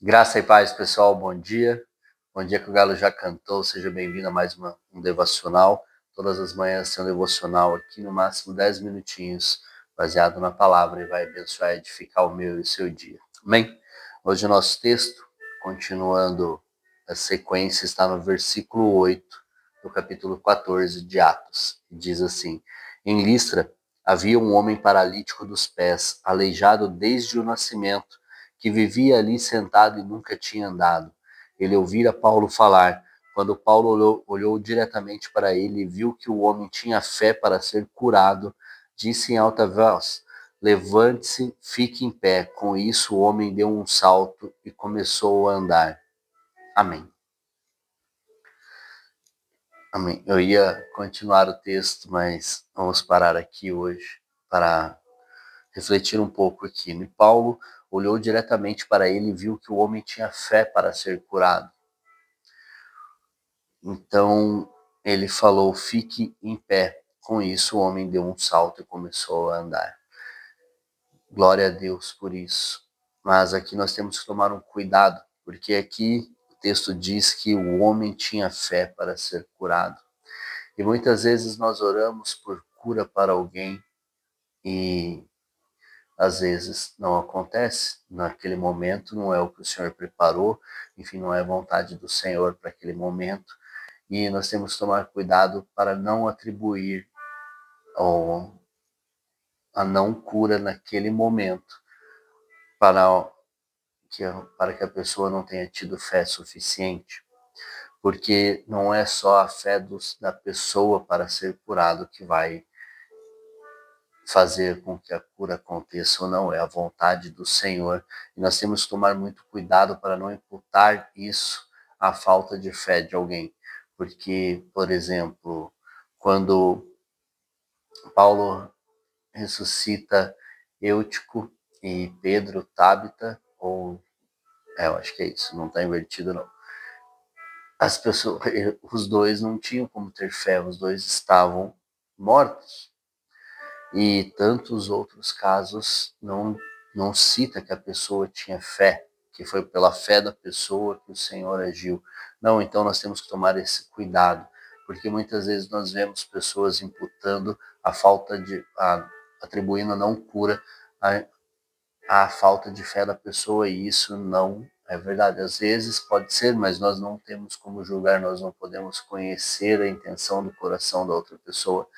Graça e paz, pessoal, bom dia. Bom dia que o Galo já cantou, seja bem-vindo a mais um devocional. Todas as manhãs tem um devocional aqui, no máximo 10 minutinhos, baseado na palavra, e vai abençoar e edificar o meu e o seu dia. Amém? Hoje o nosso texto, continuando a sequência, está no versículo 8 do capítulo 14 de Atos. Diz assim: Em Listra havia um homem paralítico dos pés, aleijado desde o nascimento, que vivia ali sentado e nunca tinha andado. Ele ouvira Paulo falar. Quando Paulo olhou diretamente para ele e viu que o homem tinha fé para ser curado, disse em alta voz: Levante-se, fique em pé. Com isso, o homem deu um salto e começou a andar. Amém. Amém. Eu ia continuar o texto, mas vamos parar aqui hoje para refletir um pouco aqui. E Paulo olhou diretamente para ele e viu que o homem tinha fé para ser curado. Então ele falou: fique em pé. Com isso, o homem deu um salto e começou a andar. Glória a Deus por isso. Mas aqui nós temos que tomar um cuidado, porque aqui o texto diz que o homem tinha fé para ser curado. E muitas vezes nós oramos por cura para alguém e às vezes não acontece naquele momento, não é o que o Senhor preparou, enfim, não é a vontade do Senhor para aquele momento. E nós temos que tomar cuidado para não atribuir a não cura naquele momento para para que a pessoa não tenha tido fé suficiente. Porque não é só a fé da pessoa para ser curado que vai fazer com que a cura aconteça ou não, é a vontade do Senhor. E nós temos que tomar muito cuidado para não imputar isso à falta de fé de alguém. Porque, por exemplo, quando Paulo ressuscita Eutico e Pedro, Tábita, eu acho que é isso, não está invertido não. As pessoas, os dois não tinham como ter fé, os dois estavam mortos. E tantos outros casos não cita que a pessoa tinha fé, que foi pela fé da pessoa que o Senhor agiu. Não, então nós temos que tomar esse cuidado, porque muitas vezes nós vemos pessoas imputando atribuindo a não cura a falta de fé da pessoa, e isso não é verdade. Às vezes pode ser, mas nós não temos como julgar, nós não podemos conhecer a intenção do coração da outra pessoa.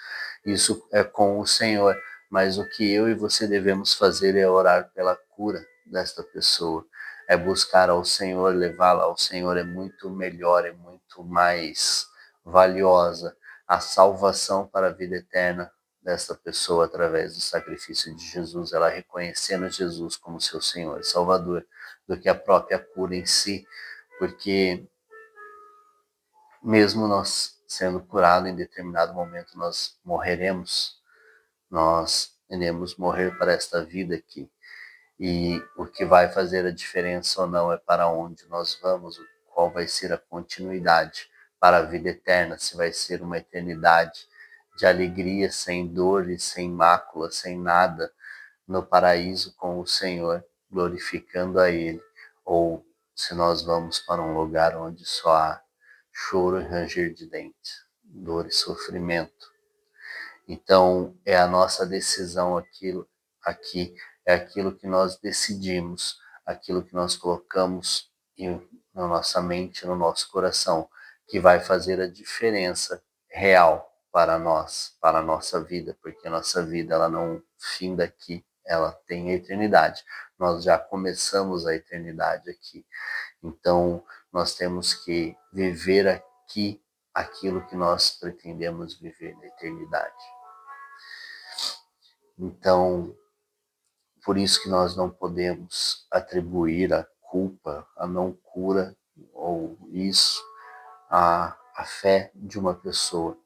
Isso é com o Senhor, mas o que eu e você devemos fazer é orar pela cura desta pessoa, é buscar ao Senhor, levá-la ao Senhor. É muito melhor, é muito mais valiosa a salvação para a vida eterna desta pessoa através do sacrifício de Jesus, ela reconhecendo Jesus como seu Senhor e Salvador, do que a própria cura em si, porque mesmo nós sendo curados em determinado momento, nós morreremos, nós iremos morrer para esta vida aqui. E o que vai fazer a diferença ou não é para onde nós vamos, qual vai ser a continuidade para a vida eterna, se vai ser uma eternidade de alegria, sem dor e sem mácula, sem nada, no paraíso com o Senhor, glorificando a Ele, ou se nós vamos para um lugar onde só há choro e ranger de dentes, dor e sofrimento. Então, é a nossa decisão aqui, é aquilo que nós decidimos, aquilo que nós colocamos na nossa mente, no nosso coração, que vai fazer a diferença real para nós, para a nossa vida, porque a nossa vida ela não finda aqui, ela tem a eternidade. Nós já começamos a eternidade aqui. Então, nós temos que viver aqui aquilo que nós pretendemos viver na eternidade. Então, por isso que nós não podemos atribuir a culpa, a não cura, ou isso, à fé de uma pessoa.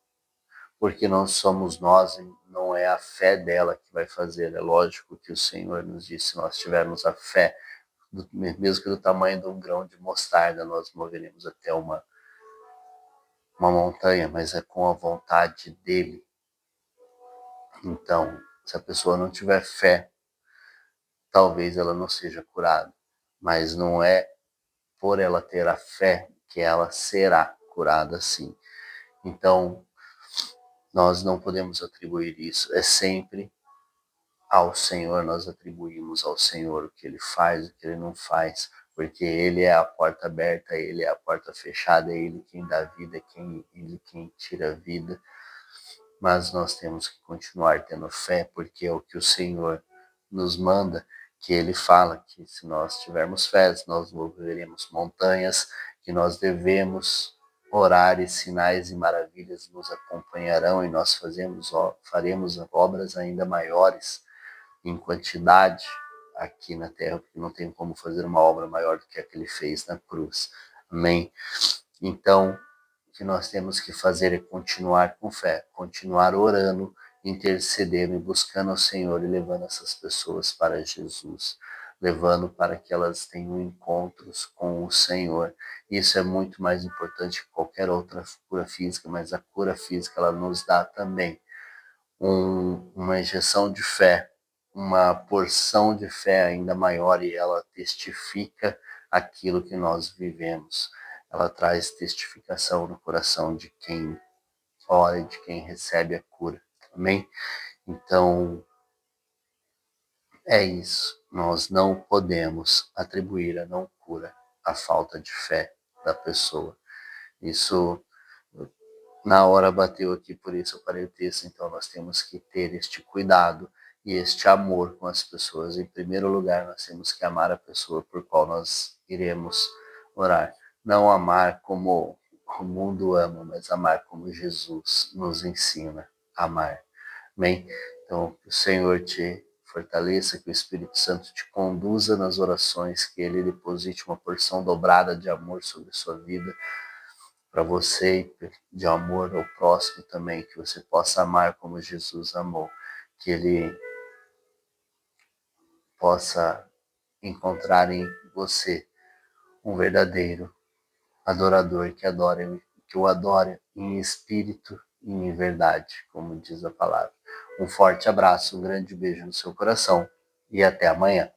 Porque não somos nós, não é a fé dela que vai fazer. É lógico que o Senhor nos disse, se nós tivermos a fé, mesmo que do tamanho de um grão de mostarda, nós moveremos até uma montanha, mas é com a vontade dele. Então, se a pessoa não tiver fé, talvez ela não seja curada, mas não é por ela ter a fé, que ela será curada sim. Então, nós não podemos atribuir isso, é sempre ao Senhor, nós atribuímos ao Senhor o que Ele faz, o que Ele não faz, porque Ele é a porta aberta, Ele é a porta fechada, é Ele quem dá vida, Ele quem tira a vida, mas nós temos que continuar tendo fé, porque é o que o Senhor nos manda, que Ele fala, que se nós tivermos fé, nós moveremos montanhas, que nós devemos orar e sinais e maravilhas nos acompanharão e nós faremos obras ainda maiores em quantidade aqui na terra, porque não tem como fazer uma obra maior do que a que Ele fez na cruz. Amém? Então, o que nós temos que fazer é continuar com fé, continuar orando, intercedendo e buscando ao Senhor e levando essas pessoas para Jesus, levando para que elas tenham encontros com o Senhor. Isso é muito mais importante que qualquer outra cura física, mas a cura física ela nos dá também uma injeção de fé, uma porção de fé ainda maior e ela testifica aquilo que nós vivemos. Ela traz testificação no coração de quem ora e de quem recebe a cura. Amém? Então, é isso. Nós não podemos atribuir a não cura à falta de fé da pessoa. Isso na hora bateu aqui, por isso eu parei o texto. Então nós temos que ter este cuidado e este amor com as pessoas. Em primeiro lugar, nós temos que amar a pessoa por qual nós iremos orar. Não amar como o mundo ama, mas amar como Jesus nos ensina a amar. Amém? Então, que o Senhor te fortaleça, que o Espírito Santo te conduza nas orações, que Ele deposite uma porção dobrada de amor sobre a sua vida, para você, de amor ao próximo também, que você possa amar como Jesus amou, que Ele possa encontrar em você um verdadeiro adorador que o adore em espírito e em verdade, como diz a palavra. Um forte abraço, um grande beijo no seu coração e até amanhã.